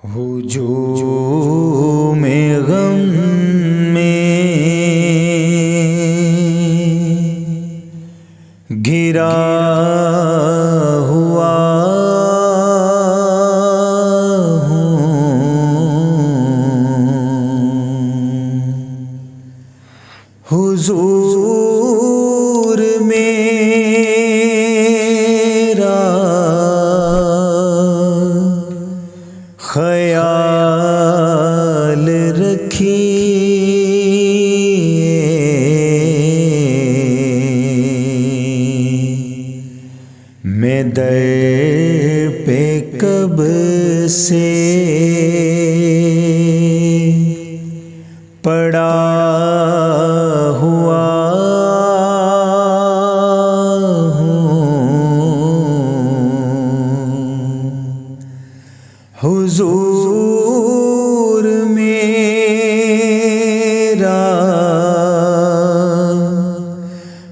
हुजूम गम में घिरा हुआ हूँ, हुजूर मेरा ख्याल रखिए। मैं दर पे कब से पड़ा हुआ हुजूर मेरा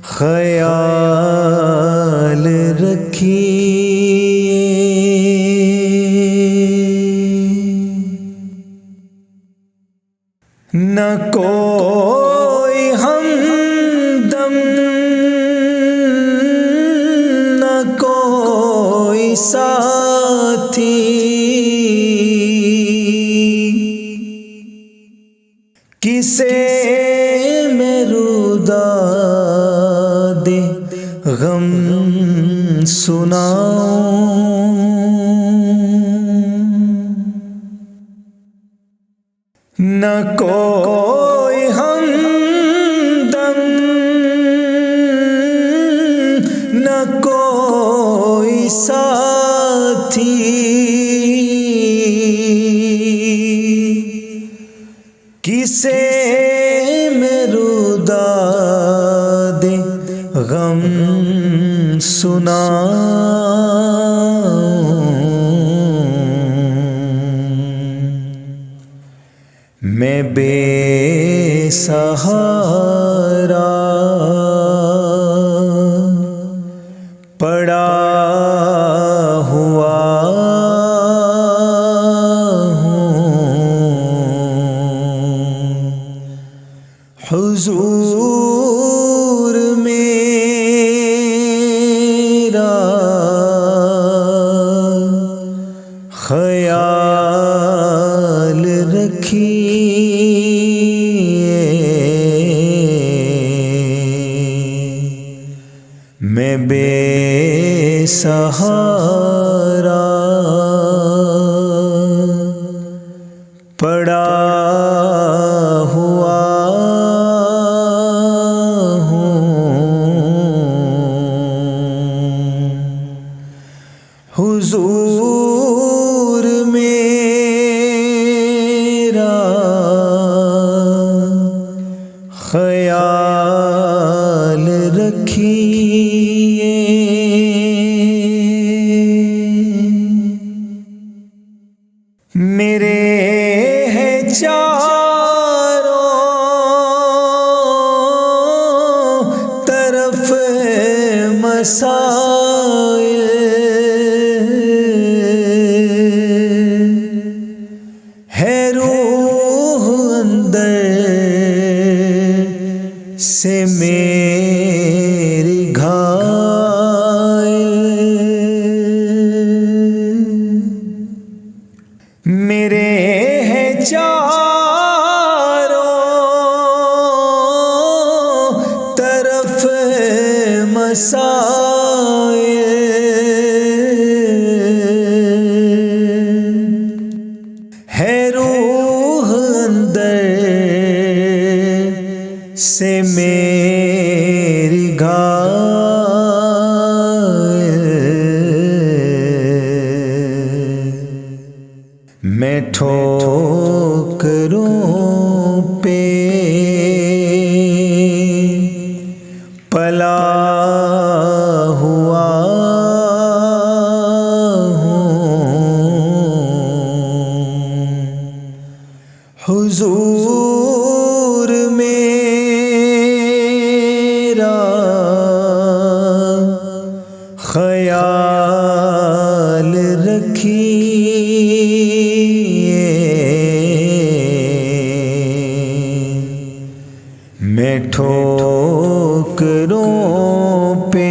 ख्याल रखिए। न कोई हमदम न कोई साथी, किसे मैं रुदादे गम सुनाऊं। न कोई हमदम न कोई साथी, किसे मैं रुदादे गम सुनाऊं। मैं बेसहारा पड़ा हुआ हुजूर मेरा ख्याल रखिए। मैं बेसहारा पड़ा हुआ हुजूर मेरा ख्याल रखिए। मेरे हैं चारों तरफ मसाइल, है रूह अंदर से मेरी घायल। मेरे हैं चारों तरफ मसाइल, है रूह अंदर से मेरी घायल। मैं ठोकरों पे पला हुआ हुजूर मेरा ख्याल रखिए। मैं ठोकरों पे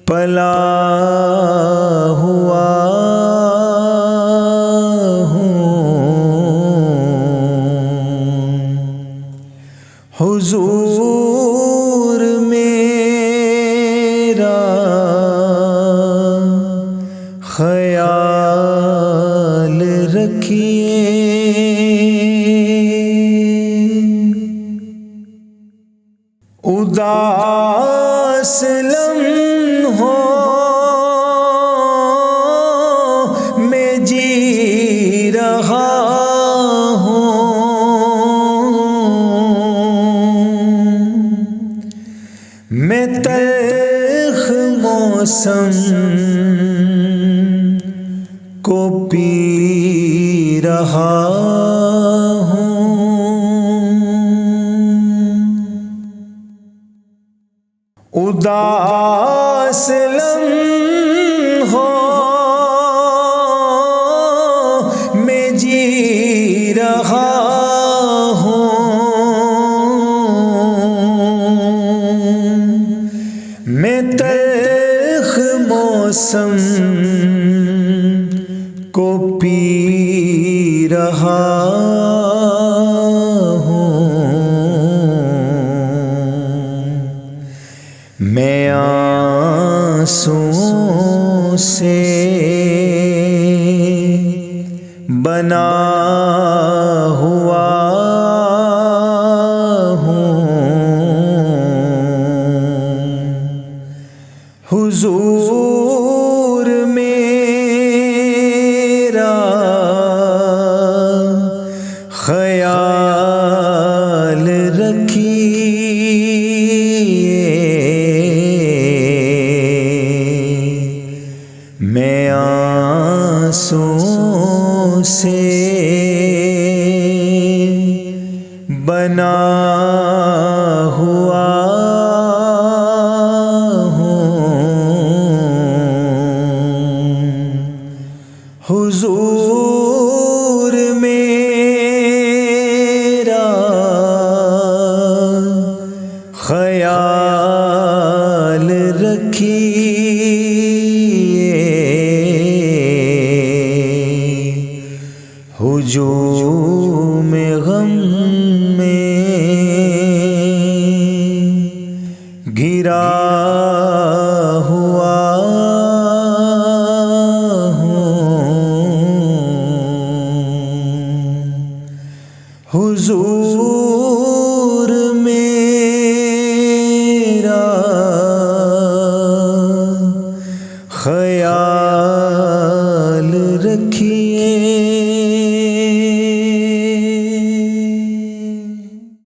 पला हुआ हुजूर मेरा ख्याल रखिए। उदास लम्हों में जी रहा मैं तल्ख मौसम को पी रहा हूँ। उदास लम्हों में जी रहा हूँ मैं तल्ख मौसम को पी रहा हूँ। मैं आंसुओं से बना हुआ हुजूर मेरा ख्याल रखिए। मैं आंसुओं से बना हुआ हुजूर मेरा ख्याल रखिए। हुजूम गम में घिरा हुआ हुजूर मेरा ख्याल रखिए।